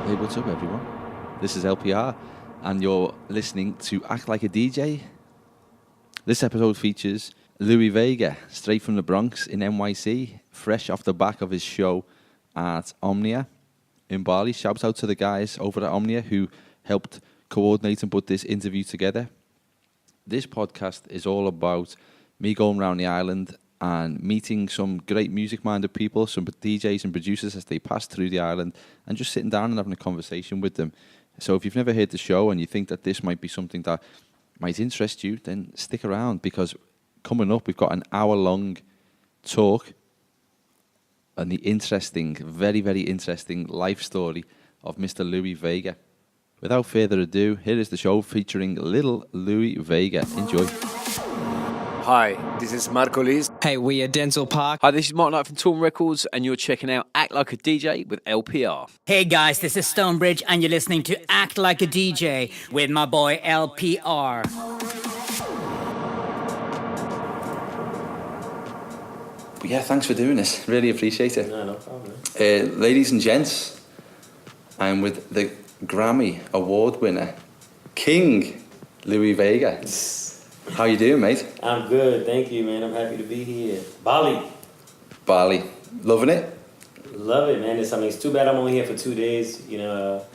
Hey, what's up, everyone? This is LPR, and you're listening to Act Like a DJ. This episode features Louie Vega, straight from the Bronx in NYC, fresh off the back of his show at Omnia in Bali. Shouts out to the guys over at Omnia who helped coordinate and put this interview together. This podcast is all about me going around the island and meeting some great music-minded people, some DJs and producers as they pass through the island, and just sitting down and having a conversation with them. So if you've never heard the show and you think that this might be something that might interest you, then stick around, because coming up we've got an hour-long talk and the interesting, very, very interesting life story of Mr. Louie Vega. Without further ado, here is the show featuring little Louie Vega. Enjoy. Hi, this is Marco Liz. Hey, we are Denzel Park. Hi, this is Mark Knight from Torn Records, and you're checking out Act Like a DJ with LPR. Hey guys, this is Stonebridge, and you're listening to Act Like a DJ with my boy LPR. Yeah, thanks for doing this. Really appreciate it. No problem. Ladies and gents, I'm with the Grammy Award winner, King Louie Vega. How you doing, mate? I'm good, thank you, man. I'm happy to be here. Bali. Loving it? Love it, man. It's too bad I'm only here for 2 days. You know,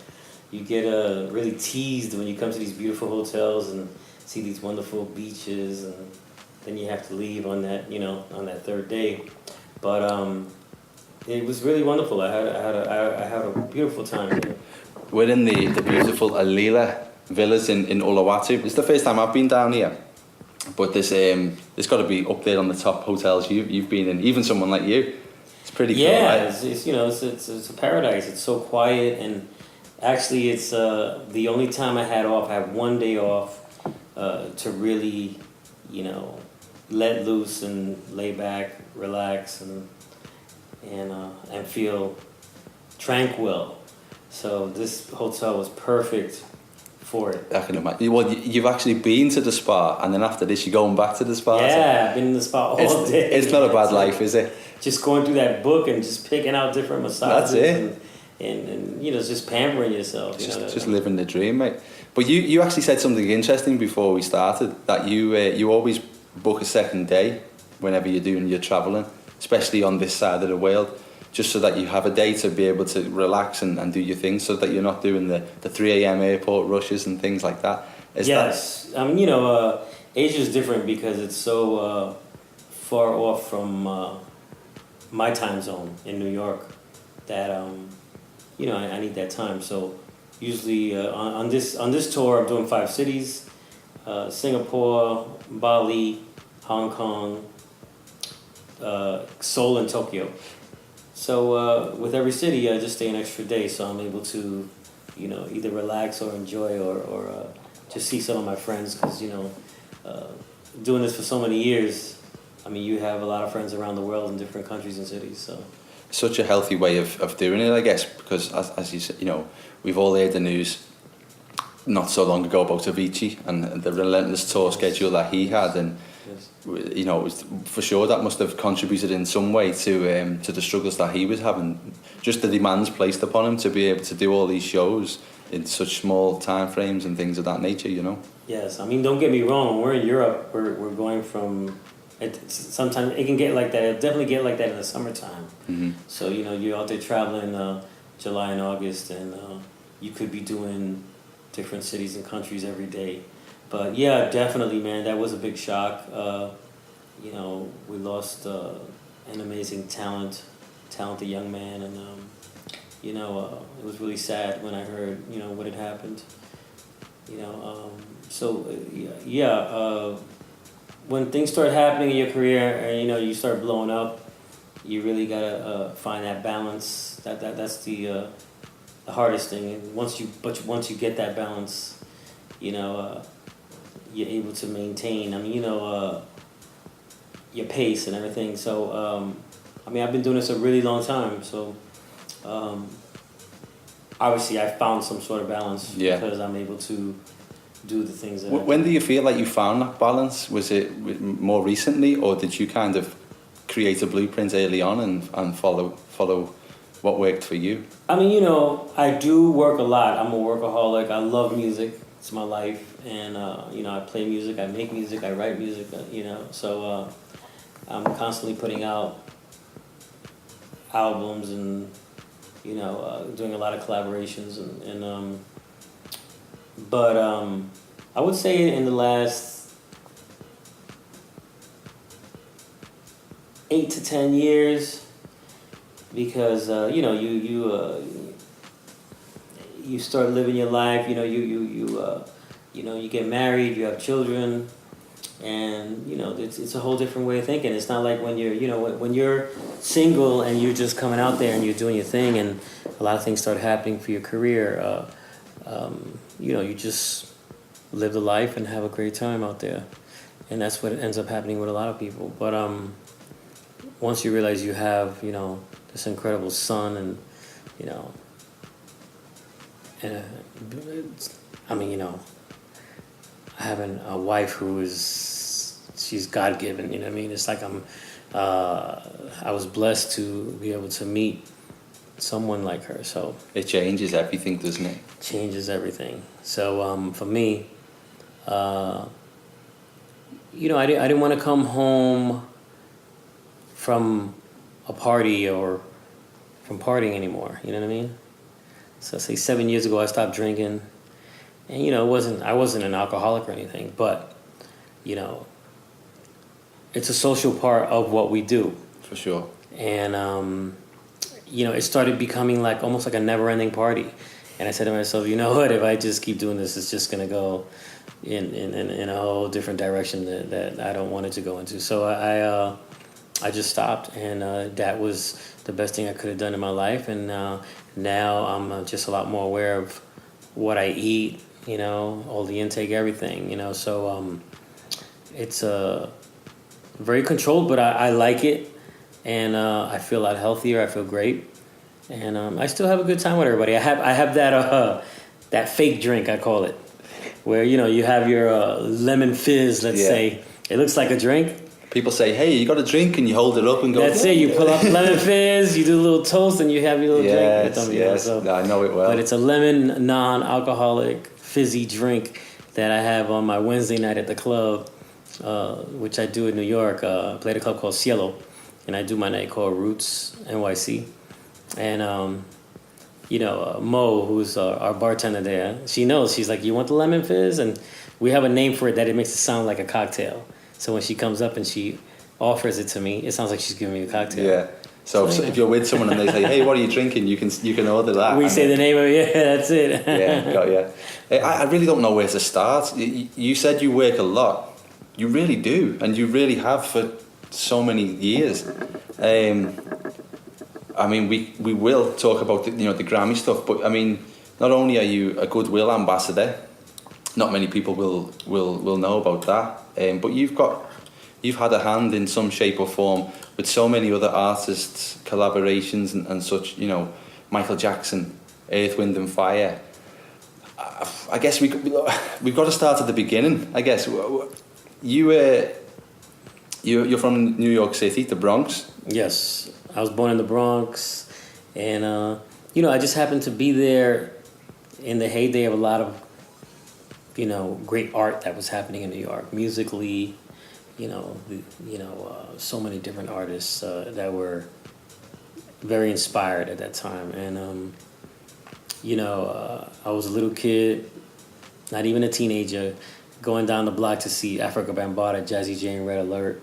you get really teased when you come to these beautiful hotels and see these wonderful beaches, and then you have to leave on that, on that third day. But it was really wonderful. I had a beautiful time here. We're in the beautiful Alila Villas in Uluwatu. It's the first time I've been down here. But there's got to be up there on the top hotels you've been in. Even someone like you, it's pretty cool. Yeah, right? it's a paradise. It's so quiet, and actually, it's the only time I had off. I had 1 day off to really, let loose and lay back, relax, and feel tranquil. So this hotel was perfect for it. I can imagine. Well, you've actually been to the spa, and then after this, you're going back to the spa. Yeah, I've been in the spa all day. It's not a bad life, is it? Just going through that book and just picking out different massages. That's it. And just pampering yourself. Just living the dream, mate. But you actually said something interesting before we started, that you always book a second day whenever you're doing your travelling, especially on this side of the world, just so that you have a day to be able to relax and do your thing, so that you're not doing the 3 a.m. airport rushes and things like that. Yes. Asia's different because it's so far off from my time zone in New York that, I need that time. So usually on this tour, I'm doing 5 cities, Singapore, Bali, Hong Kong, Seoul, and Tokyo. So with every city, I just stay an extra day, so I'm able to, either relax or enjoy or just see some of my friends, because, doing this for so many years, you have a lot of friends around the world in different countries and cities. So such a healthy way of doing it, I guess, because as you said, we've all heard the news not so long ago about Avicii and the relentless tour schedule that he had, and it was, for sure that must have contributed in some way to the struggles that he was having, just the demands placed upon him to be able to do all these shows in such small time frames and things of that nature. Yes, don't get me wrong, when we're in Europe, we're going from sometimes it can get like that. It'll definitely get like that in the summertime. Mm-hmm. So you're out there traveling July and August, and you could be doing different cities and countries every day. But yeah, definitely, man, that was a big shock. We lost an amazing talented young man, and it was really sad when I heard what had happened. When things start happening in your career, and you start blowing up, you really gotta find that balance. That's the hardest thing. And once you get that balance, you're able to maintain, your pace and everything. So, I've been doing this a really long time. So, obviously, I found some sort of balance because I'm able to do the things that When do you feel like you found that balance? Was it more recently, or did you kind of create a blueprint early on and follow What worked for you? I mean, you know, I do work a lot. I'm a workaholic. I love music. It's my life. And, you know, I play music, I make music, I write music, you know. So I'm constantly putting out albums and, you know, doing a lot of collaborations. But I would say in the last 8 to 10 years, because you know you start living your life. You know you know you get married, you have children, and you know it's a whole different way of thinking. It's not like when you're single and you're just coming out there and you're doing your thing, and a lot of things start happening for your career. You know, you just live the life and have a great time out there, and that's what ends up happening with a lot of people. But once you realize you have, you know, this incredible son, and you know, and I mean, you know, having a wife she's God given. You know what I mean? It's like I was blessed to be able to meet someone like her. So it changes everything, doesn't it? Changes everything. So for me, you know, I didn't want to come home from a party or from partying anymore. You know what I mean? So say 7 years ago I stopped drinking, and you know I wasn't an alcoholic or anything, but you know it's a social part of what we do. For sure. And you know, it started becoming like almost like a never-ending party. And I said to myself, you know what? If I just keep doing this, it's just gonna go in a whole different direction that I don't want it to go into. So I just stopped, and that was the best thing I could have done in my life. And now I'm just a lot more aware of what I eat, you know, all the intake, everything, you know. So it's very controlled, but I like it, and I feel a lot healthier. I feel great, and I still have a good time with everybody. I have that fake drink, I call it, where you know you have your lemon fizz. Let's say it looks like a drink. People say, "Hey, you got a drink?" and you hold it up and go. That's it. You pull up lemon fizz. You do a little toast, and you have your little drink with them. Yes, you know, so, I know it well. But it's a lemon, non-alcoholic, fizzy drink that I have on my Wednesday night at the club, which I do in New York. I play at a club called Cielo, and I do my night called Roots NYC. And you know, Mo, who's our bartender there, she knows. She's like, "You want the lemon fizz?" And we have a name for it that it makes it sound like a cocktail. So when she comes up and she offers it to me, it sounds like she's giving me a cocktail. Yeah. So if you're with someone and they say, "Hey, what are you drinking?" You can order that. We say the name of it. Yeah, that's it. Yeah, got you. I really don't know where to start. You said you work a lot. You really do, and you really have for so many years. I mean, we will talk about the Grammy stuff, but I mean, not only are you a goodwill ambassador, not many people will know about that. But you've had a hand in some shape or form with so many other artists, collaborations and such. You know, Michael Jackson, Earth, Wind and Fire. I guess we've got to start at the beginning. I guess you're from New York City, the Bronx. Yes, I was born in the Bronx, and you know, I just happened to be there in the heyday of a lot of, you know, great art that was happening in New York, musically, so many different artists that were very inspired at that time. And, I was a little kid, not even a teenager, going down the block to see Africa Bambaataa, Jazzy Jane, Red Alert,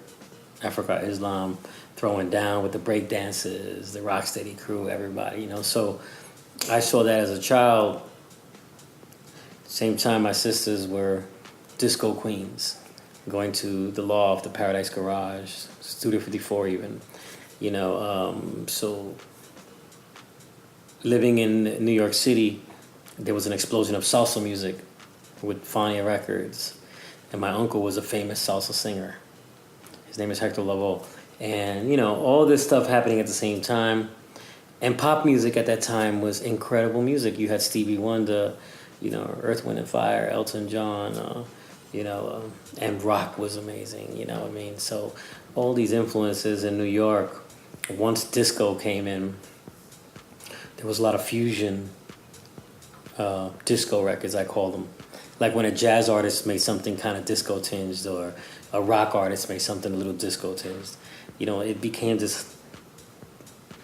Africa Islam, throwing down with the break dancers, the Rocksteady crew, everybody, you know. So I saw that as a child. Same time, my sisters were disco queens, going to the Loft, the Paradise Garage, Studio 54 even, so living in New York City, there was an explosion of salsa music with Vega Records, and my uncle was a famous salsa singer. His name is Hector Lavoe, and all this stuff happening at the same time, and pop music at that time was incredible music. You had Stevie Wonder, Earth, Wind and Fire, Elton John, and rock was amazing. So all these influences in New York. Once disco came in, there was a lot of fusion disco records, I call them. Like when a jazz artist made something kind of disco tinged, or a rock artist made something a little disco tinged. You know, it became this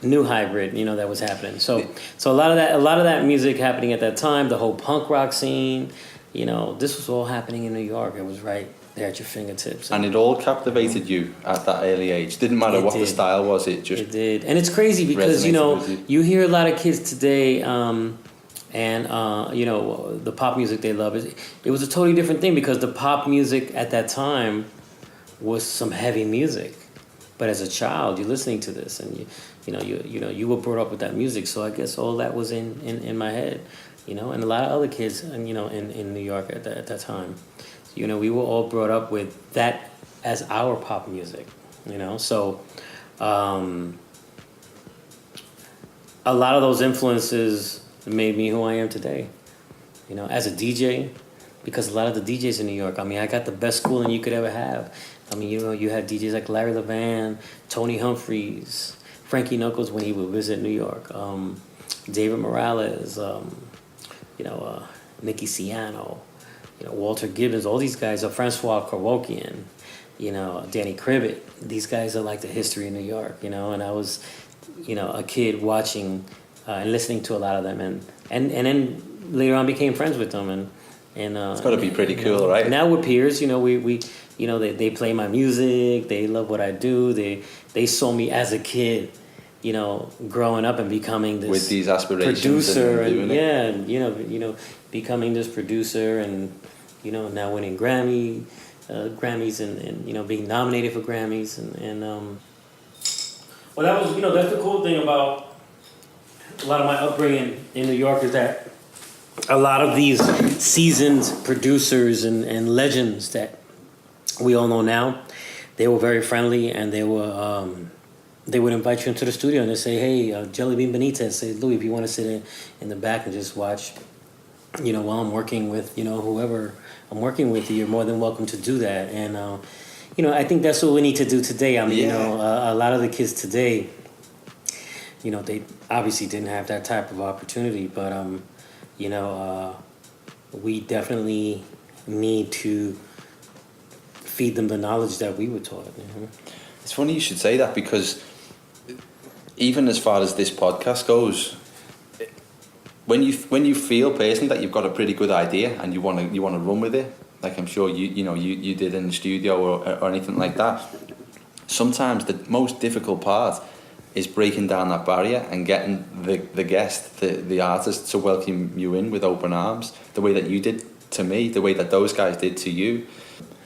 new hybrid, you know, that was happening. So a lot of that music happening at that time, the whole punk rock scene, you know, this was all happening in New York. It was right there at your fingertips. And it all captivated you at that early age. Didn't matter what the style was, it did. And it's crazy because, you know, you hear a lot of kids today, you know, the pop music they love. It was a totally different thing because the pop music at that time was some heavy music. But as a child, you're listening to this, and you were brought up with that music. So I guess all that was in my head, you know. And a lot of other kids, and you know, in New York at that time, you know, we were all brought up with that as our pop music, you know. So a lot of those influences made me who I am today, you know, as a DJ, because a lot of the DJs in New York, I mean, I got the best schooling you could ever have. I mean, you know, you had DJs like Larry Levan, Tony Humphries, Frankie Knuckles when he would visit New York, David Morales, Nicky Ciano, you know, Walter Gibbons, all these guys, Francois Kerouakian, you know, Danny Krivit. These guys are like the history of New York, you know, and I was, you know, a kid watching and listening to a lot of them, and then later on became friends with them, and it's got to be pretty cool, right? Now we're peers, you know. We you know, they play my music, they love what I do. They saw me as a kid, you know, growing up and becoming this with these aspirations producer, and you know, becoming this producer, and you know, now winning Grammys, and you know, being nominated for Grammys, and well, that was, you know, that's the cool thing about a lot of my upbringing in New York, is that a lot of these seasoned producers and legends that we all know now, they were very friendly, and they would invite you into the studio and they say, hey, Jelly Bean Benitez, say, Louie, if you want to sit in the back and just watch, you know, while I'm working with, you know, whoever I'm working with, you're more than welcome to do that. And you know, I think that's what we need to do today. I mean, you know, a lot of the kids today, you know, they obviously didn't have that type of opportunity, but you know, we definitely need to feed them the knowledge that we were taught. Mm-hmm. It's funny you should say that, because even as far as this podcast goes, when you feel personally that you've got a pretty good idea and you want to run with it, like I'm sure you did in the studio or anything like that, sometimes the most difficult part is breaking down that barrier and getting the guest, the artist, to welcome you in with open arms, the way that you did to me, the way that those guys did to you.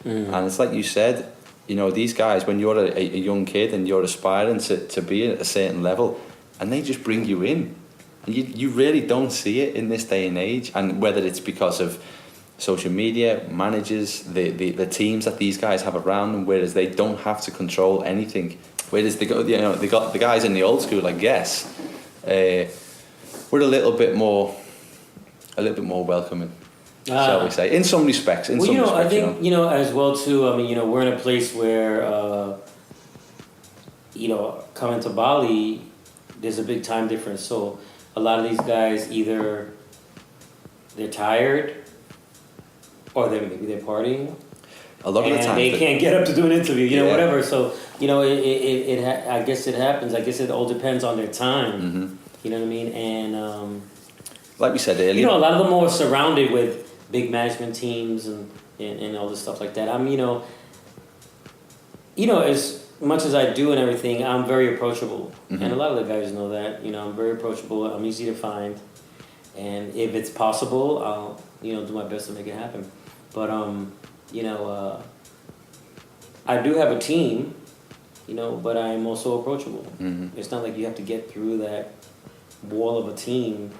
Mm. And it's like you said, you know, these guys, when you're a young kid and you're aspiring to be at a certain level, and they just bring you in, and you really don't see it in this day and age. And whether it's because of social media, managers, the teams that these guys have around them, whereas they don't have to control anything. Whereas they got the guys in the old school, I guess, were a little bit more welcoming, shall we say, in some respects. I think, you know, as well too. I mean, you know, we're in a place where, you know, coming to Bali, there's a big time difference. So a lot of these guys, either they're tired, or maybe they're partying. A lot of the time they can't get up to do an interview, you know, whatever. So, you know, I guess it happens. I guess it all depends on their time. Mm-hmm. You know what I mean? And like we said earlier, you know, a lot of them are surrounded with big management teams and all this stuff like that. I'm, you know, as much as I do and everything, I'm very approachable, mm-hmm. and a lot of the guys know that. You know, I'm very approachable. I'm easy to find, and if it's possible, I'll, you know, do my best to make it happen. But you know, I do have a team, you know, but I'm also approachable. Mm-hmm. It's not like you have to get through that wall of a team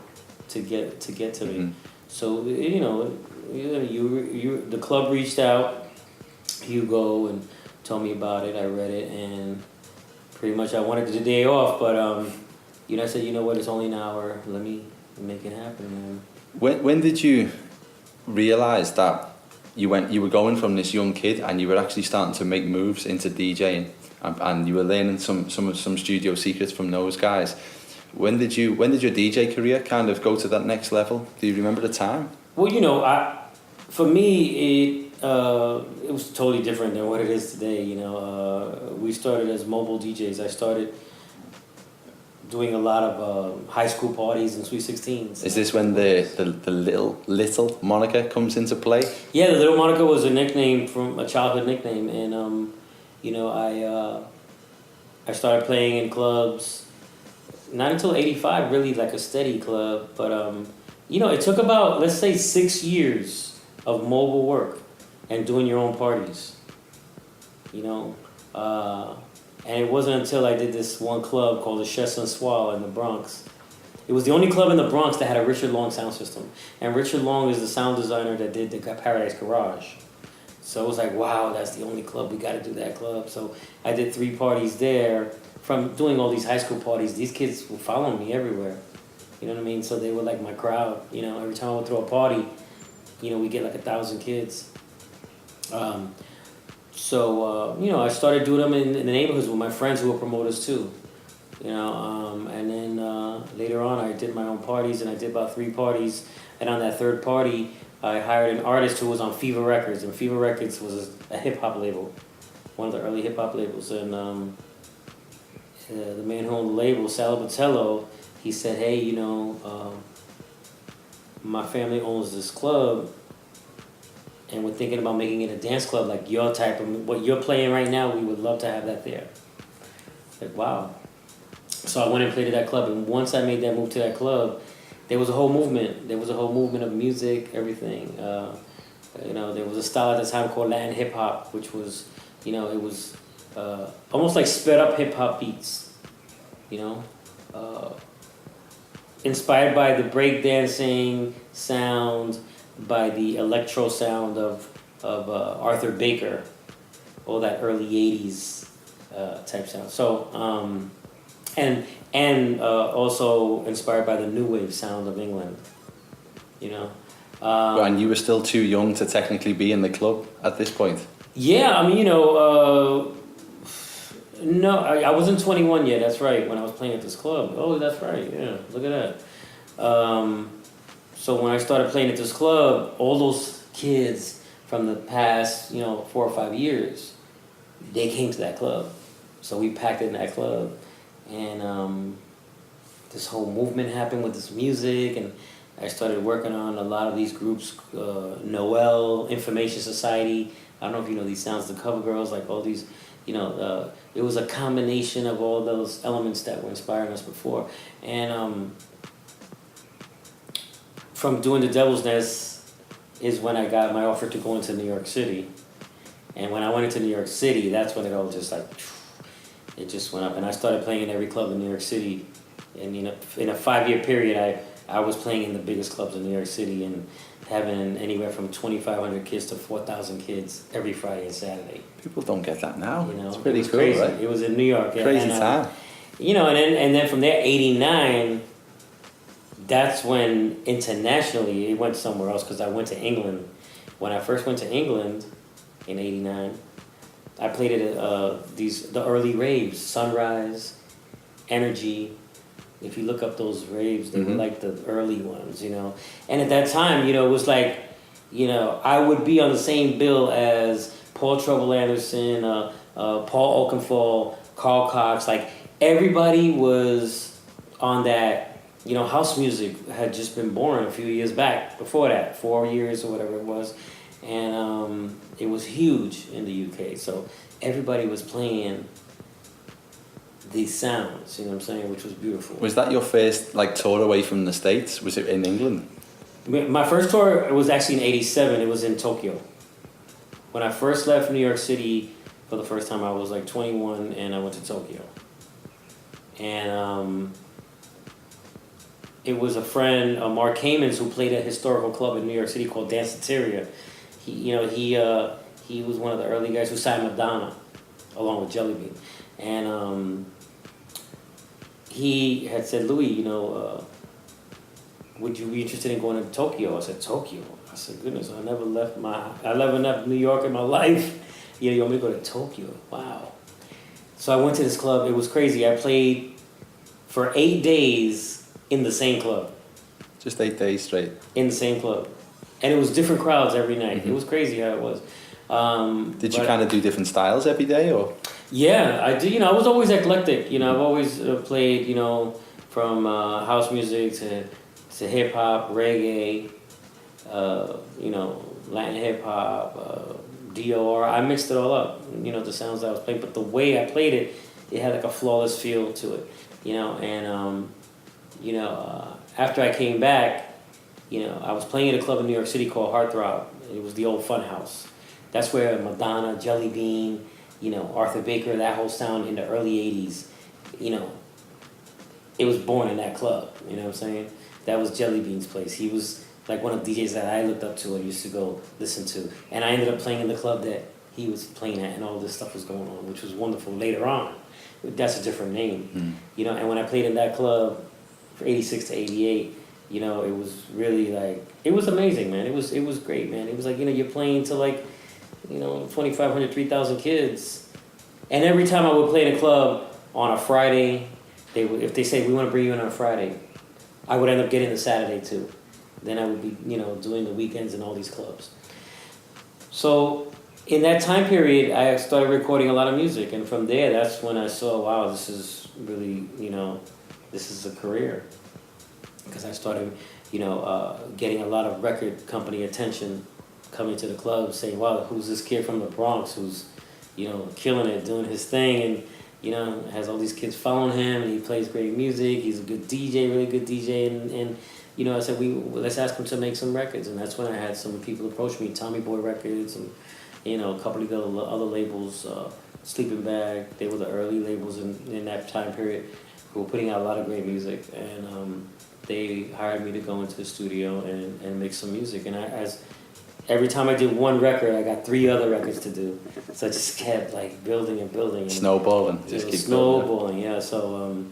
to get to mm-hmm. me. So, you know, the club reached out, Hugo, and told me about it. I read it, and pretty much I wanted the day off, but you know, I said, you know what, it's only an hour. Let me make it happen, man. When did you realize that you were going from this young kid and you were actually starting to make moves into DJing, and you were learning some studio secrets from those guys? When did your DJ career kind of go to that next level? Do you remember the time? Well, you know, for me, it was totally different than what it is today. You know, we started as mobile DJs. I started doing a lot of high school parties and Sweet 16s. Is this when the little moniker comes into play? Yeah, the little moniker was a nickname from a childhood nickname, and you know, I started playing in clubs. Not until '85, really, like a steady club. But you know, it took about, let's say, 6 years of mobile work and doing your own parties. You know, and it wasn't until I did this one club called the Chez Sensual in the Bronx. It was the only club in the Bronx that had a Richard Long sound system. And Richard Long is the sound designer that did the Paradise Garage. So it was like, wow, that's the only club. We got to do that club. So I did 3 parties there. From doing all these high school parties, these kids were following me everywhere. You know what I mean? So they were like my crowd. You know, every time I would throw a party, you know, we get like 1,000 kids. So you know, I started doing them in the neighborhoods with my friends who were promoters too. You know, and then later on, I did my own parties, and I did about 3 parties. And on that 3rd party, I hired an artist who was on Vega Records, and Vega Records was a hip hop label, one of the early hip hop labels. And the man who owned the label, Sal Batello, he said, "Hey, you know, my family owns this club, and we're thinking about making it a dance club like your type of what you're playing right now. We would love to have that there." Like, wow. So I went and played at that club, and once I made that move to that club, there was a whole movement. There was a whole movement of music, everything. You know, there was a style at the time called Latin hip hop, which was, you know, it was almost like sped up hip hop beats. You know, inspired by the breakdancing sound, by the electro sound of Arthur Baker, all that early '80s type sound. So and also inspired by the new wave sound of England. You know. And you were still too young to technically be in the club at this point. Yeah, I mean, you know, no, I wasn't 21 yet. That's right. When I was playing at this club. Oh, that's right. Yeah, look at that. So when I started playing at this club, all those kids from the past, you know, 4 or 5 years, they came to that club. So we packed it in that club, and this whole movement happened with this music, and I started working on a lot of these groups, Noel, Information Society. I don't know if you know these sounds, the Cover Girls, like all these, you know, it was a combination of all those elements that were inspiring us before. And from doing the Devil's Nest is when I got my offer to go into New York City. And when I went into New York City, that's when it all just like, it just went up. And I started playing in every club in New York City. And you know, in a 5-year period, I was playing in the biggest clubs in New York City and having anywhere from 2,500 kids to 4,000 kids every Friday and Saturday. People don't get that now. You know, it's pretty cool, crazy. right? It was in New York. Crazy time. You know, and then from there, '89, that's when internationally it went somewhere else because I went to England. When I first went to England in '89, I played at the early raves, Sunrise, Energy. If you look up those raves, they were like the early ones, you know. And at that time, you know, it was like, you know, I would be on the same bill as Paul Trouble Anderson, Paul Oakenfold, Carl Cox. Like, everybody was on that, you know, house music had just been born a few years back before that, 4 years or whatever it was. And it was huge in the UK. So everybody was playing these sounds, you know what I'm saying, which was beautiful. Was that your first like tour away from the States? Was it in England? My first tour was actually in '87. It was in Tokyo. When I first left New York City for the first time, I was like 21, and I went to Tokyo. And it was a friend, Mark Kamens, who played at a historical club in New York City called Danceteria. He was one of the early guys who signed Madonna, along with Jelly Bean. And he had said, "Louie, you know, would you be interested in going to Tokyo?" I said, "Tokyo?" I said, "Goodness, I never left New York in my life. You know, you want me to go to Tokyo? Wow." So I went to this club. It was crazy. I played for 8 days in the same club. Just 8 days straight. In the same club. And it was different crowds every night. It was crazy how it was. Did you kind of do different styles every day, or? Yeah, I did. I was always eclectic. I've always played, from house music to hip hop, reggae, Latin hip hop, DOR. I mixed it all up. The sounds that I was playing, but the way I played it, it had like a flawless feel to it. After I came back, I was playing at a club in New York City called Heartthrob. It was the old Fun House. That's where Madonna, Jelly Bean, Arthur Baker, that whole sound in the early 80s, it was born in that club. You know what I'm saying? That was Jelly Bean's place. He was like one of the DJs that I looked up to and used to go listen to. And I ended up playing in the club that he was playing at, and all this stuff was going on, which was wonderful later on. That's a different name. And when I played in that club for 86 to 88, it was really like, it was amazing, man. It was great, man. It was like, you're playing to like, 2,500, 3,000 kids. And every time I would play in a club on a Friday, if they say, we want to bring you in on a Friday, I would end up getting the Saturday too. Then I would be, doing the weekends in all these clubs. So in that time period, I started recording a lot of music. And from there, that's when I saw, wow, this is really, this is a career. Because I started, getting a lot of record company attention, coming to the club saying, wow, who's this kid from the Bronx who's, killing it, doing his thing, and, has all these kids following him, and he plays great music, he's a good DJ, really good DJ, and I said, let's ask him to make some records, and that's when I had some people approach me, Tommy Boy Records, and, a couple of the other labels, Sleeping Bag, they were the early labels in that time period, who were putting out a lot of great music, and they hired me to go into the studio and make some music, and every time I did one record, I got 3 other records to do. So I just kept like building and building. And snowballing. Just keep snowballing, yeah. So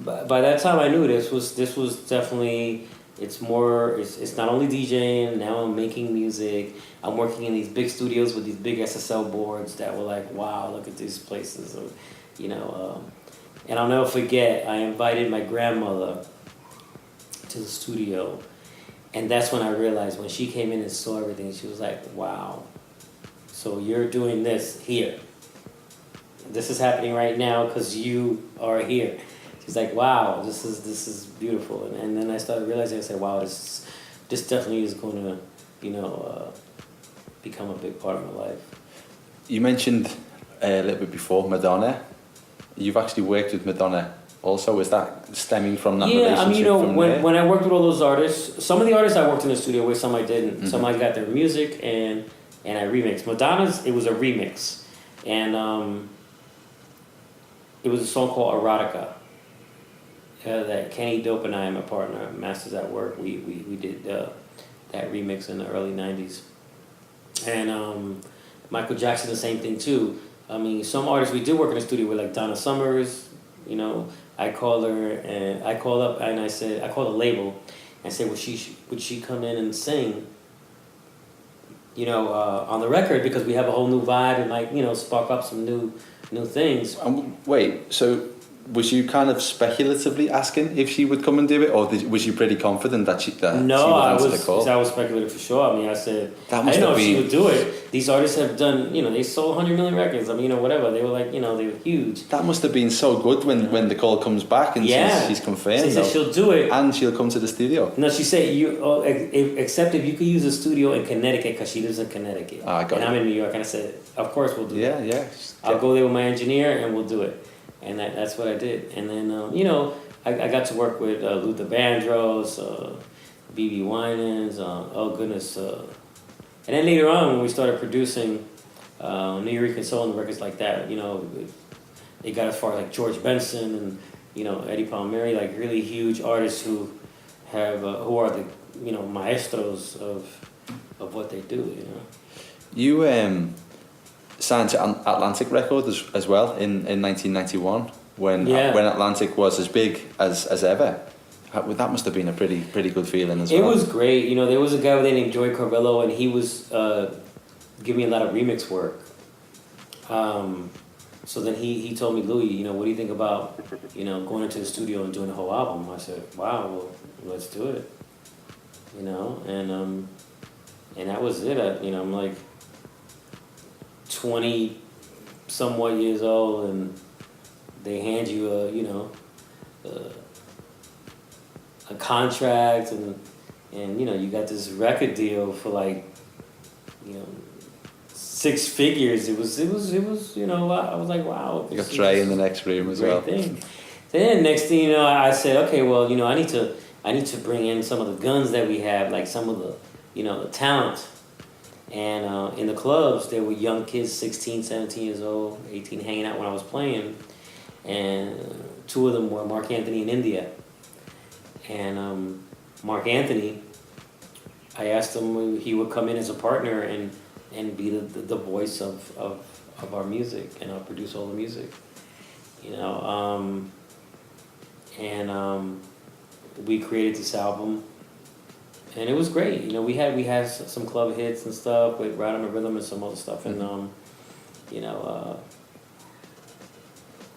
by that time I knew this was definitely, it's not only DJing, now I'm making music. I'm working in these big studios with these big SSL boards that were like, wow, look at these places. And I'll never forget, I invited my grandmother to the studio. And that's when I realized, when she came in and saw everything, she was like, wow, so you're doing this here. This is happening right now because you are here. She's like, wow, this is beautiful. And then I started realizing, I said, wow, this definitely is going to, become a big part of my life. You mentioned a little bit before Madonna. You've actually worked with Madonna also. Is that stemming from that relationship? Yeah, when I worked with all those artists, some of the artists I worked in the studio with, some I didn't. Some I got their music and I remixed. Madonna's, it was a remix. And it was a song called Erotica. That Kenny Dope and I, my partner, Masters at Work, we did that remix in the early 90s. And Michael Jackson, the same thing too. I mean, some artists we did work in the studio with, like Donna Summers. I called her and I called up and I called a label and said, would she come in and sing, on the record, because we have a whole new vibe and spark up some new things. Wait, so was you kind of speculatively asking if she would come and do it, or was you pretty confident that she would answer the call? I was speculative for sure. I mean, I said, I didn't know if she would do it. These artists have done, they sold 100 million records. I mean, whatever. They were like, they were huge. That must have been so good when the call comes back and she's confirmed. She said she'll do it. And she'll come to the studio. No, she said, except if you could use a studio in Connecticut, because she lives in Connecticut. And I'm in New York. And I said, of course we'll do it. Yeah. I'll go there with my engineer and we'll do it. And that's what I did. And then, I got to work with Luther Vandross, B.B. Winans, oh goodness. And then later on, when we started producing New Rican Soul and records like that, they got as far as like George Benson and, Eddie Palmieri, like really huge artists who are the, maestros of what they do, You signed to Atlantic Records as well in 1991 when Atlantic was as big as ever. That must have been a pretty good feeling as well. It was great. There was a guy named Joey Carvello, and he was giving me a lot of remix work. So then he told me, Louie, you know, what do you think about, you know, going into the studio and doing the whole album? I said, wow, well, let's do it. You know, and that was it. I'm like 20 somewhat years old, and they hand you a contract, and you know, you got this record deal for like, you know, 6 figures. It was you know, I was like, wow. You got Trey in the next room as well. Thing. Then next thing you know, I said, okay, well, you know, I need to bring in some of the guns that we have, like some of the, you know, the talent. And in the clubs, there were young kids, 16, 17 years old, 18, hanging out when I was playing. And 2 of them were Marc Anthony in India. And Marc Anthony, I asked him if he would come in as a partner and be the voice of our music, and I'll produce all the music. You know, we created this album, and it was great. You know, we had some club hits and stuff with Ride on the Rhythm and some other stuff, and you know,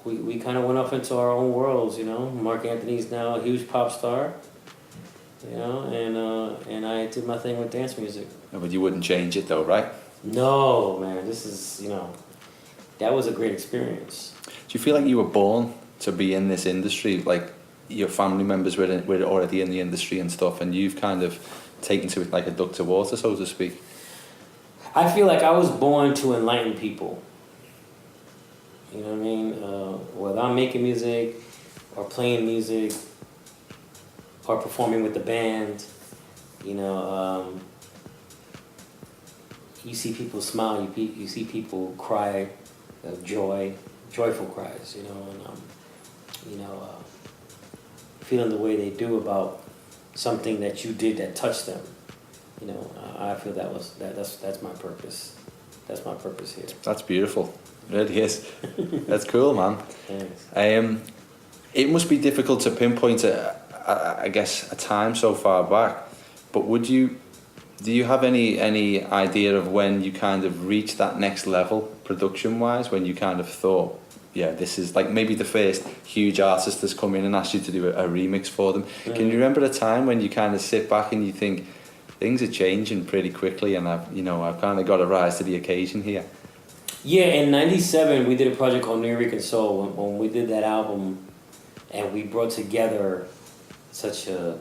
we kind of went off into our own worlds. You know, Marc Anthony's now a huge pop star. You know, and I did my thing with dance music. No, but you wouldn't change it though, right? No, man. This is, you know, that was a great experience. Do you feel like you were born to be in this industry? Like your family members were already in the industry and stuff, and you've kind of taken to it like a duck to water, so to speak? I feel like I was born to enlighten people. You know what I mean? Whether I'm making music or playing music or performing with the band, you know, you see people smile, you see people cry of joyful cries, you know, and feeling the way they do about something that you did that touched them. You know, I feel that's my purpose. That's my purpose here. That's beautiful. It really is. That's cool, man. Thanks. It must be difficult to pinpoint I guess a time so far back, but do you have any idea of when you kind of reached that next level production wise, when you kind of thought, yeah, this is like maybe the first huge artist has come in and asked you to do a remix for them? Mm. Can you remember a time when you kind of sit back and you think things are changing pretty quickly, and I've kind of got to rise to the occasion here? Yeah, in '97 we did a project called Rican Soul. When we did that album, and we brought together such a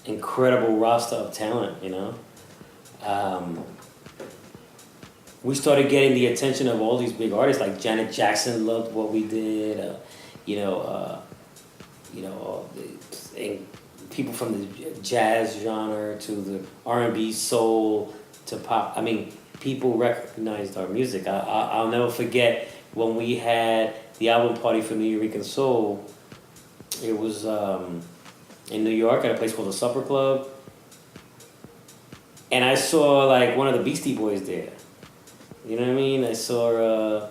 incredible roster of talent, you know. We started getting the attention of all these big artists, like Janet Jackson loved what we did. And people from the jazz genre to the R&B, soul to pop. I mean, people recognized our music. I'll never forget when we had the album party for Rican Soul. It was in New York at a place called the Supper Club. And I saw like one of the Beastie Boys there. You know what I mean? I saw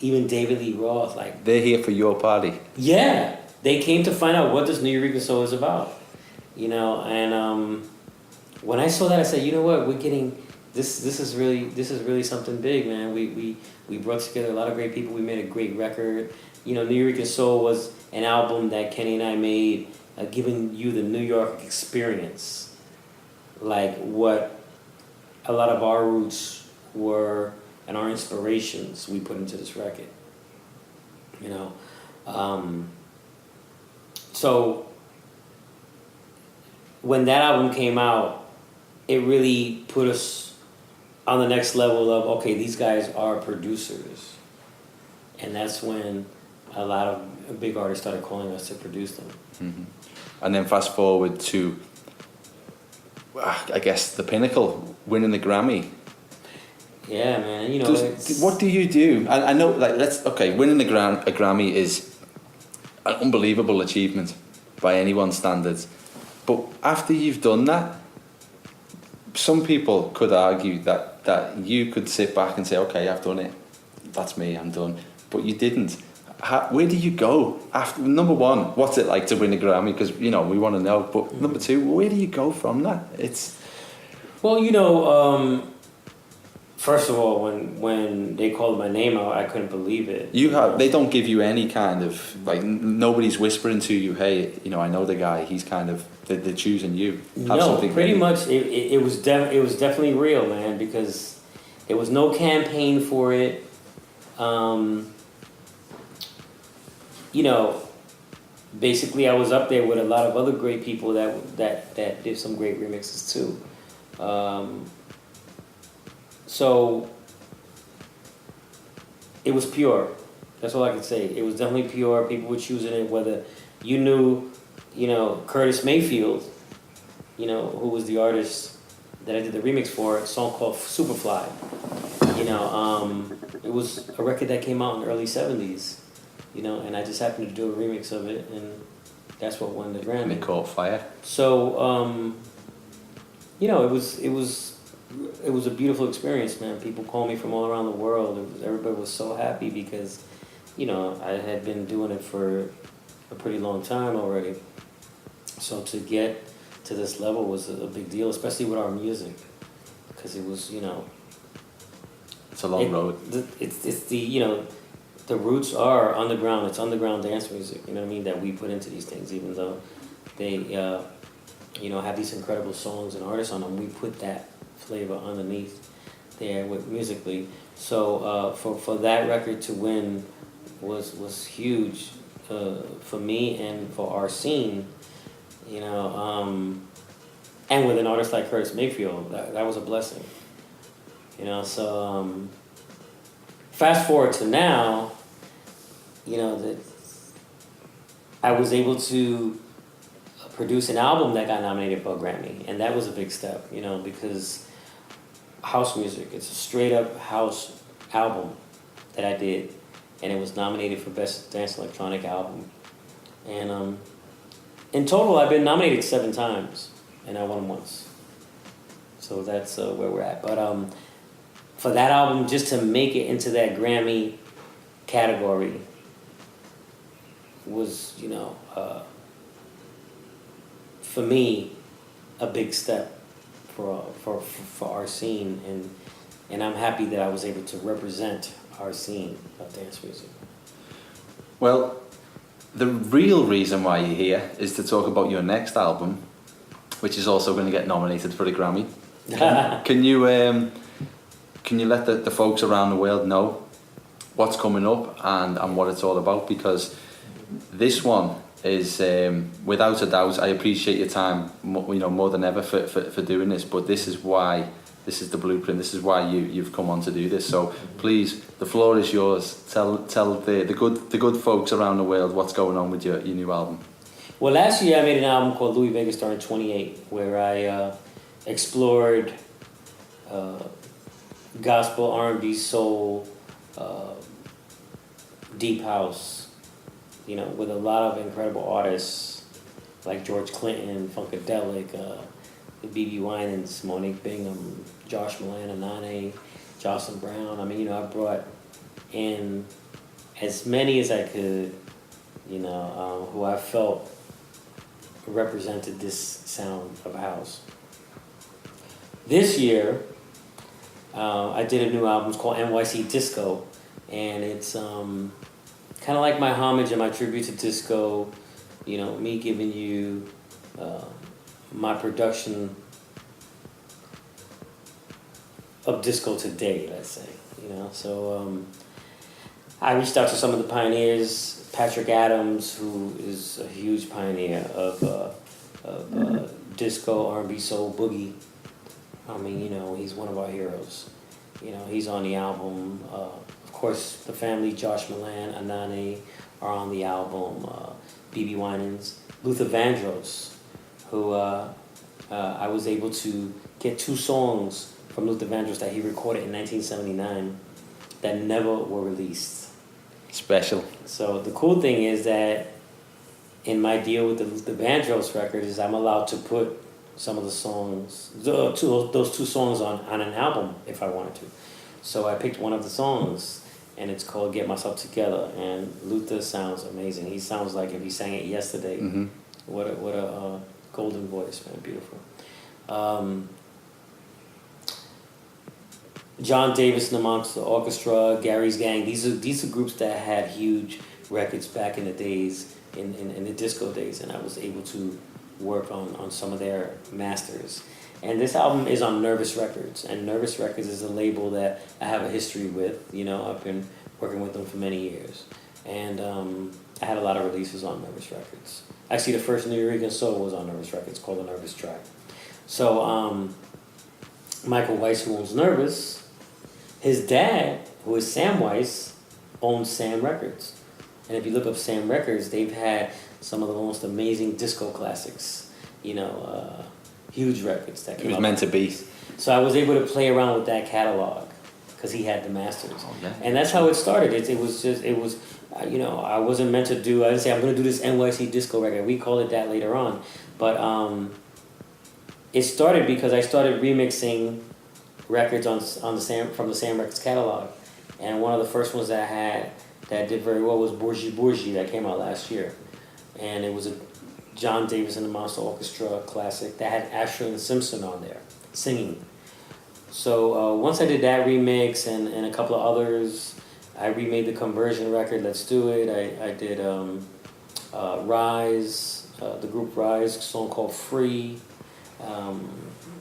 even David Lee Roth. Like, they're here for your party. Yeah, they came to find out what this Rican Soul is about. You know, and when I saw that, I said, you know what? We're getting this. This is really something big, man. We brought together a lot of great people. We made a great record. You know, Rican Soul was an album that Kenny and I made, giving you the New York experience, like what a lot of our roots were and our inspirations we put into this record. You know, so when that album came out, it really put us on the next level of, okay, these guys are producers. And that's when a lot of big artists started calling us to produce them. Mm-hmm. And then fast forward to, I guess, the pinnacle, winning the Grammy. Yeah, man. You know, what do you do? I know, like, winning a Grammy is an unbelievable achievement by anyone's standards. But after you've done that, some people could argue that you could sit back and say, okay, I've done it. That's me, I'm done. But you didn't. Where do you go after? Number one, what's it like to win a Grammy? Because, you know, we want to know. But number two, where do you go from that? Well, you know, First of all, when they called my name out, I couldn't believe it. They don't give you any kind of like nobody's whispering to you, hey, you know, I know the guy. He's kind of they're choosing you. No, pretty much it was definitely real, man, because there was no campaign for it. You know, basically I was up there with a lot of other great people that did some great remixes too. So it was pure. That's all I can say. It was definitely pure. People were choosing it, whether you knew, you know, Curtis Mayfield, you know, who was the artist that I did the remix for, a song called Superfly. You know, it was a record that came out in the early 70s, you know, and I just happened to do a remix of it, and that's what won the Grammy. And it caught fire. So, you know, it was a beautiful experience, man. People called me from all around the world. Everybody was so happy because, you know, I had been doing it for a pretty long time already. So to get to this level was a big deal, especially with our music, because it was, you know, it's a long road. It's the, you know, the roots are underground. It's underground dance music, you know what I mean, that we put into these things, even though they, you know, have these incredible songs and artists on them. We put that flavor underneath there with musically. So for that record to win was huge for me and for our scene, you know, and with an artist like Curtis Mayfield, that was a blessing, you know. So fast forward to now, you know, that I was able to produce an album that got nominated for a Grammy, and that was a big step, you know, because house music, it's a straight up house album that I did, and it was nominated for Best Dance Electronic Album. And in total, I've been nominated 7 times, and I won once. So that's where we're at. But for that album, just to make it into that Grammy category was, you know, for me, a big step for our scene, and I'm happy that I was able to represent our scene of dance music. Well, the real reason why you're here is to talk about your next album, which is also going to get nominated for the Grammy. Can you let the folks around the world know what's coming up and what it's all about? Because this one is, without a doubt, I appreciate your time, you know, more than ever for doing this. But this is why, this is the blueprint. This is why you've come on to do this. So please, the floor is yours. Tell the good folks around the world what's going on with your new album. Well, last year I made an album called Louie Vega Starring 28, where I explored gospel, R&B, soul, deep house, you know, with a lot of incredible artists like George Clinton, Funkadelic, B.B. Winans, Monique Bingham, Josh Milan, Anane, Jocelyn Brown. I mean, you know, I brought in as many as I could, you know, who I felt represented this sound of house. This year, I did a new album. It's called NYC Disco, and it's kind of like my homage and my tribute to disco, you know, me giving you my production of disco today, let's say, you know. So I reached out to some of the pioneers, Patrick Adams, who is a huge pioneer of disco, R&B, soul, boogie. I mean, you know, he's one of our heroes. You know, he's on the album. Of course, the family, Josh Milan, Anane, are on the album. B.B. Winans, Luther Vandross, who I was able to get 2 songs from Luther Vandross that he recorded in 1979 that never were released. Special. So the cool thing is that in my deal with the Vandross record is I'm allowed to put some of the songs, those 2 songs on an album if I wanted to. So I picked one of the songs, and it's called Get Myself Together, and Luther sounds amazing. He sounds like if he sang it yesterday. Mm-hmm. What a golden voice, man, beautiful. John Davis and the Monster Orchestra, Gary's Gang. These are groups that had huge records back in the days, in the disco days, and I was able to work on some of their masters. And this album is on Nervous Records, and Nervous Records is a label that I have a history with. You know, I've been working with them for many years, and I had a lot of releases on Nervous Records. Actually, the first new Rican Soul was on Nervous Records, called The Nervous Track. So Michael Weiss, who owns Nervous, his dad, who is Sam Weiss, owns Sam Records. And if you look up Sam Records, they've had some of the most amazing disco classics, you know, huge records that came out. It was meant to be. So I was able to play around with that catalog because he had the masters. Oh, yeah. And that's how it started. It was, you know, I wasn't meant to do, I didn't say I'm going to do this NYC disco record. We called it that later on. But it started because I started remixing records from the Sam Records catalog. And one of the first ones that I had that did very well was Bourgie that came out last year. And it was a John Davis and the Monster Orchestra classic that had Asher and Simpson on there singing. So once I did that remix and a couple of others, I remade the conversion record, Let's Do It. I did Rise, the group Rise, a song called Free.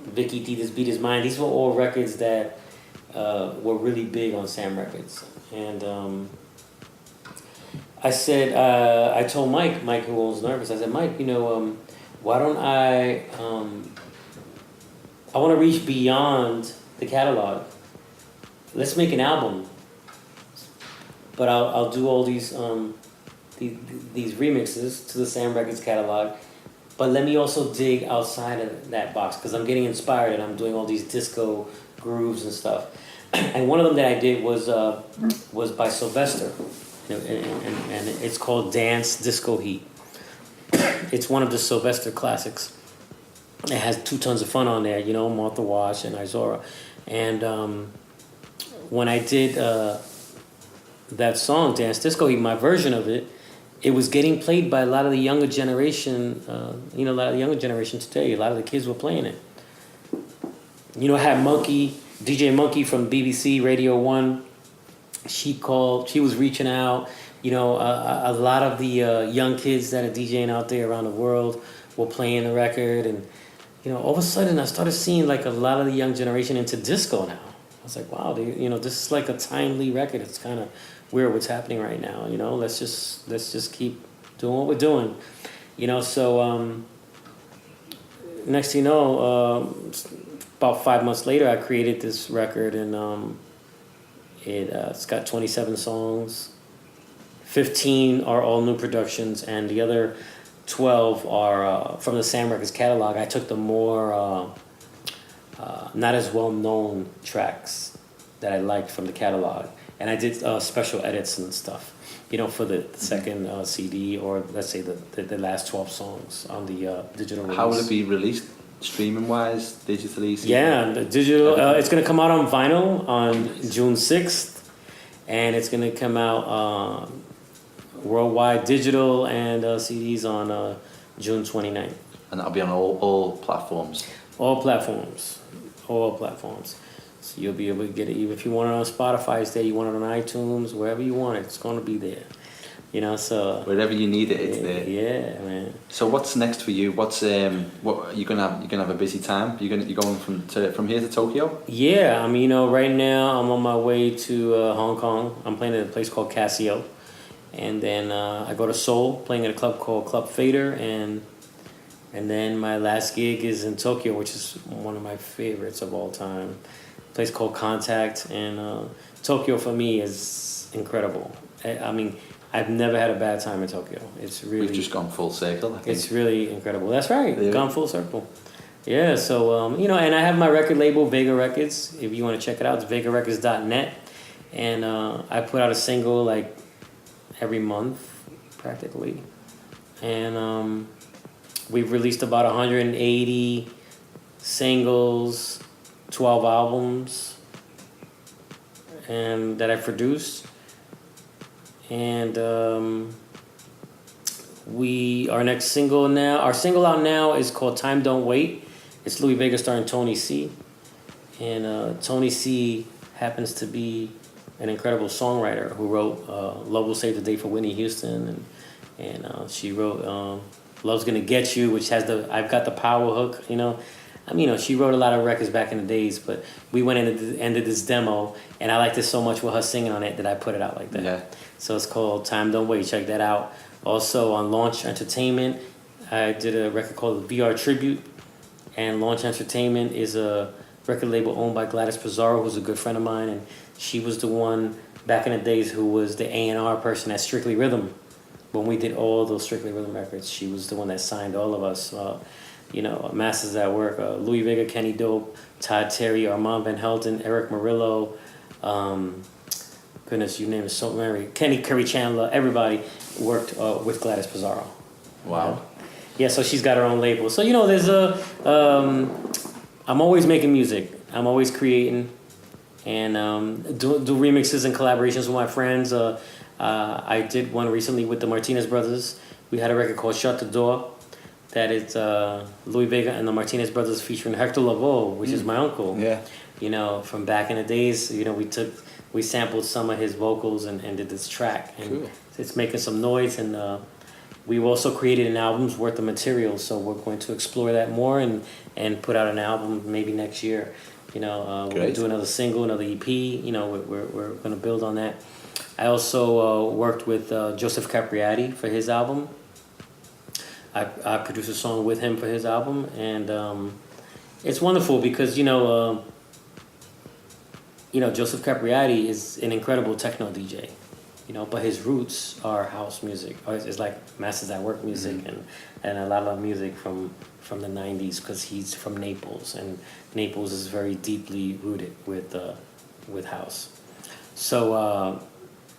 Vicky D, This Beat Is Mine. These were all records that were really big on Sam Records. And I said, I told Mike who owns Nervous, I said, Mike, you know, why don't I want to reach beyond the catalog. Let's make an album. But I'll do all these remixes to the Sam Records catalog. But let me also dig outside of that box because I'm getting inspired and I'm doing all these disco grooves and stuff. And one of them that I did was by Sylvester. And it's called Dance Disco Heat. It's one of the Sylvester classics. It has 2 Tons of Fun on there, you know, Martha Wash and Izora. And when I did that song, Dance Disco Heat, my version of it, it was getting played by a lot of the younger generation, you know, a lot of the younger generation today. A lot of the kids were playing it. You know, I had DJ Monkey from BBC Radio 1. She was reaching out. You know, a lot of the young kids that are DJing out there around the world were playing the record. And, you know, all of a sudden I started seeing like a lot of the young generation into disco now. I was like, wow, you know, this is like a timely record. It's kind of weird what's happening right now. You know, let's just keep doing what we're doing. You know, so next thing you know, about 5 months later, I created this record and it's got 27 songs. 15 are all new productions, and the other 12 are from the Sam Records catalog. I took the more not as well known tracks that I liked from the catalog, and I did special edits and stuff, you know, for the second CD, or let's say the last 12 songs on the digital release. How will it be released? Streaming wise, digitally? Yeah, the digital. It's going to come out on vinyl on June 6th, and it's going to come out worldwide digital and CDs on June 29th. And that'll be on all platforms? All platforms. So you'll be able to get it. Even if you want it on Spotify, it's there. You want it on iTunes, wherever you want it, it's going to be there. You know, so wherever you need it, it's there. Yeah, man. So what's next for you? What's what you're gonna have a busy time? You're going from here to Tokyo? Yeah, I mean, you know, right now I'm on my way to Hong Kong. I'm playing at a place called Casio, and then I go to Seoul, playing at a club called Club Fader, and then my last gig is in Tokyo, which is one of my favorites of all time. A place called Contact, and Tokyo for me is incredible. I mean, I've never had a bad time in Tokyo. It's really... We've just gone full circle, I think. It's really incredible. That's right. Yeah. Gone full circle. Yeah, so, you know, and I have my record label, Vega Records. If you want to check it out, it's vegarecords.net. And I put out a single, like, every month, practically. And we've released about 180 singles, 12 albums, and that I produced. And our next single now, our single out now is called Time Don't Wait. It's Louie Vega starring Tony C. And Tony C happens to be an incredible songwriter who wrote "Love Will Save the Day" for Whitney Houston, and she wrote "Love's Gonna Get You," which has the "I've Got the Power" hook. You know, I mean, she wrote a lot of records back in the days, but we went into the end of this demo, and I liked it so much with her singing on it that I put it out like that. Yeah. So it's called "Time Don't Wait." Check that out. Also on Launch Entertainment, I did a record called VR Tribute, and Launch Entertainment is a record label owned by Gladys Pizarro, who's a good friend of mine, and she was the one back in the days who was the A&R person at Strictly Rhythm. When we did all those Strictly Rhythm records, she was the one that signed all of us. Masters at Work, Louie Vega, Kenny Dope, Todd Terry, Armand Van Helden, Eric Murillo, goodness, you name it, so many. Kenny Curry Chandler, everybody worked with Gladys Pizarro. Wow. Yeah, so she's got her own label. So, there's I'm always making music. I'm always creating and do remixes and collaborations with my friends. I did one recently with the Martinez brothers. We had a record called Shut the Door. That is Louie Vega and the Martinez brothers featuring Hector Lavoe, which is my uncle. Yeah. From back in the days, we sampled some of his vocals and did this track. And cool. It's making some noise, and we've also created an album's worth of material, so we're going to explore that more and put out an album maybe next year. We're going to do another single, another EP. We're going to build on that. I also worked with Joseph Capriati for his album. I produced a song with him for his album, and it's wonderful because Joseph Capriati is an incredible techno DJ, but his roots are house music. It's like Masters at Work music, and a lot of music from the 90s, because he's from Naples, and Naples is very deeply rooted with house. So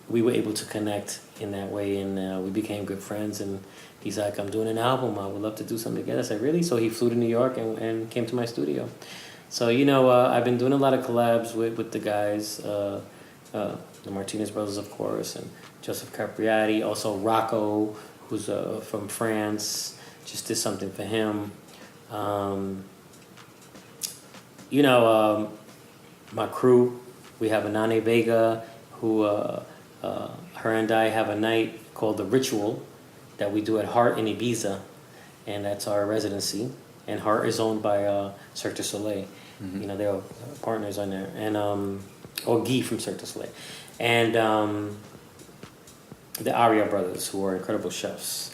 we were able to connect in that way, and we became good friends. And he's like, "I'm doing an album. I would love to do something together." I said, "Really?" So he flew to New York and came to my studio. So I've been doing a lot of collabs with the guys, the Martinez brothers, of course, and Joseph Capriati. Also Rocco, who's from France, just did something for him. My crew, we have Anane Vega, who her and I have a night called The Ritual that we do at Heart in Ibiza, and that's our residency. And Heart is owned by Cirque du Soleil. Mm-hmm. They're partners on there, and or Guy from Cirque du Soleil, and the Aria brothers, who are incredible chefs.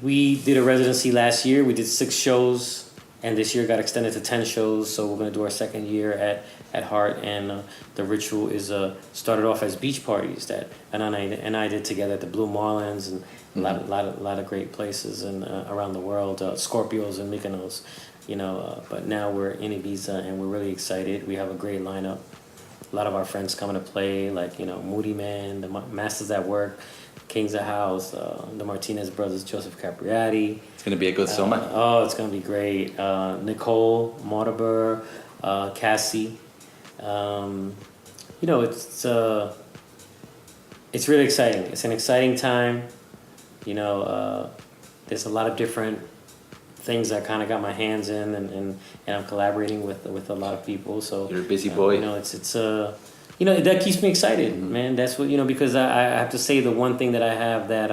We did a residency last year. We did 6 shows, and this year got extended to 10 shows. So we're going to do our second year at Heart, and The Ritual is started off as beach parties that Anana and I did together at the Blue Marlins, and a lot of great places and around the world, Scorpios and Mykonos, but now we're in Ibiza, and we're really excited. We have a great lineup. A lot of our friends coming to play, like Moody Man, the Masters at Work, Kings of House, the Martinez brothers, Joseph Capriati. It's going to be a good summer. It's going to be great. Nicole Mortimer, Cassie. It's really exciting. It's an exciting time. There's a lot of different things I kind of got my hands in, and I'm collaborating with a lot of people. So you're a busy boy. That keeps me excited, man. That's what because I have to say the one thing that I have that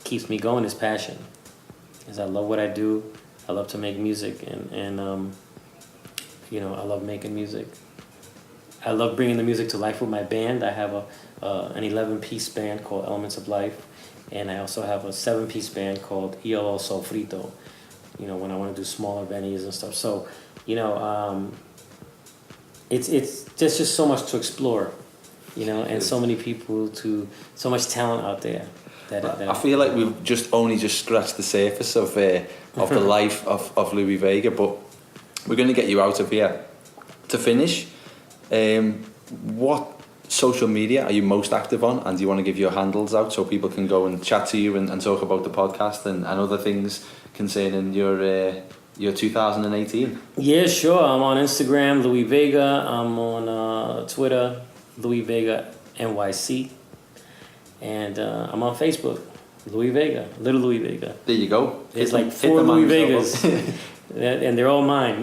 keeps me going is passion. Is I love what I do. I love to make music, and I love making music. I love bringing the music to life with my band. I have an 11-piece band called Elements of Life, and I also have a 7-piece band called ELO Sofrito. When I want to do smaller venues and stuff. So, it's just so much to explore, and so many people so much talent out there. That I feel like we've only just scratched the surface of the life of Louie Vega, but we're going to get you out of here. To finish, what social media are you most active on, and do you want to give your handles out so people can go and chat to you and talk about the podcast and other things concerning your 2018? Yeah, sure. I'm on Instagram, Louie Vega. I'm on Twitter, Louie Vega NYC, and I'm on Facebook, Louie Vega, Little Louie Vega. There you go. There's like 4 Louie Vegas, and they're all mine.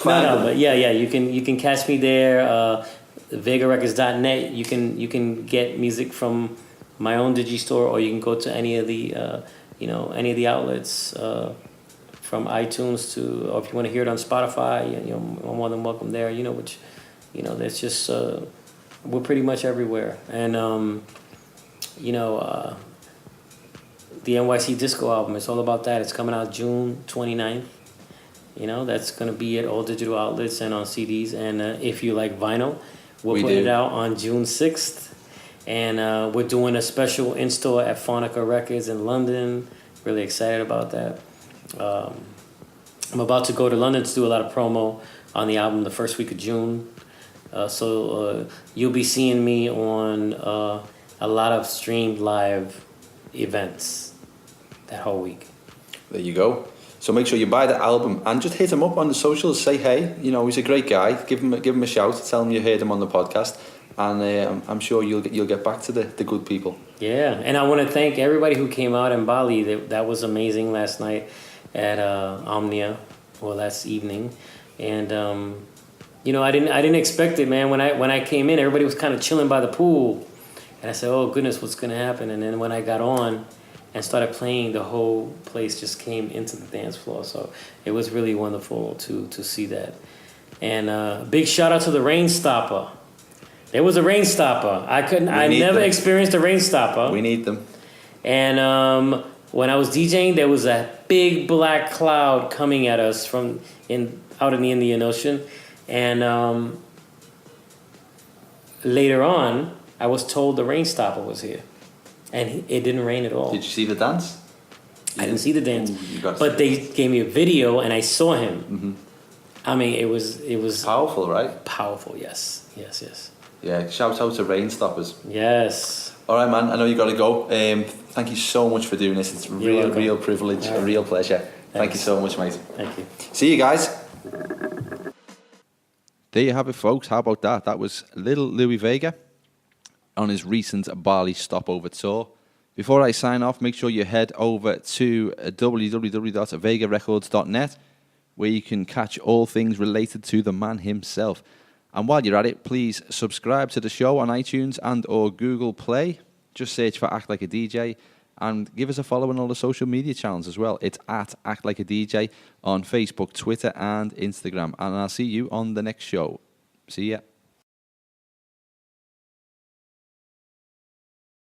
But yeah, you can catch me there. VegaRecords.net. You can get music from my own Digistore, or you can go to any of the any of the outlets, from iTunes to, or if you want to hear it on Spotify, you're more than welcome there. That's just we're pretty much everywhere. And the NYC Disco album, it's all about that. It's coming out June 29th. That's going to be at all digital outlets and on CDs. And if you like vinyl, we'll put it out on June 6th. And we're doing a special in-store at Phonica Records in London. Really excited about that. I'm about to go to London to do a lot of promo on the album the first week of June. So you'll be seeing me on a lot of streamed live events that whole week. There you go. So make sure you buy the album and just hit him up on the socials. Say hey, he's a great guy. Give him a shout. Tell him you heard him on the podcast, and I'm sure you'll get back to the good people. Yeah, and I want to thank everybody who came out in Bali. That was amazing last night at Omnia, last evening, and I didn't expect it, man. When I came in, everybody was kind of chilling by the pool, and I said, "Oh goodness, what's gonna happen?" And then when I got on and started playing, the whole place just came into the dance floor. So it was really wonderful to see that. And big shout out to the Rain Stopper. There was a Rain Stopper. I never experienced a Rain Stopper. We need them. And when I was DJing, there was a big black cloud coming at us from out in the Indian Ocean. And later on, I was told the Rain Stopper was here. And it didn't rain at all. Did you see the dance? I didn't see the dance. But they gave me a video, and I saw him. Mm-hmm. I mean, it was powerful, right? Powerful, yes. Yeah, shout out to Rain Stoppers. Yes. All right, man. I know you got to go. Thank you so much for doing this. It's a real privilege, a real pleasure. Thank you so much, mate. Thank you. See you guys. There you have it, folks. How about that? That was little Louie Vega on his recent Bali stopover tour. Before I sign off, make sure you head over to www.vegarecords.net, where you can catch all things related to the man himself. And while you're at it, please subscribe to the show on iTunes and or Google Play. Just search for Act Like a DJ, and give us a follow on all the social media channels as well. It's at Act Like a DJ on Facebook, Twitter and Instagram. And I'll see you on the next show. See ya.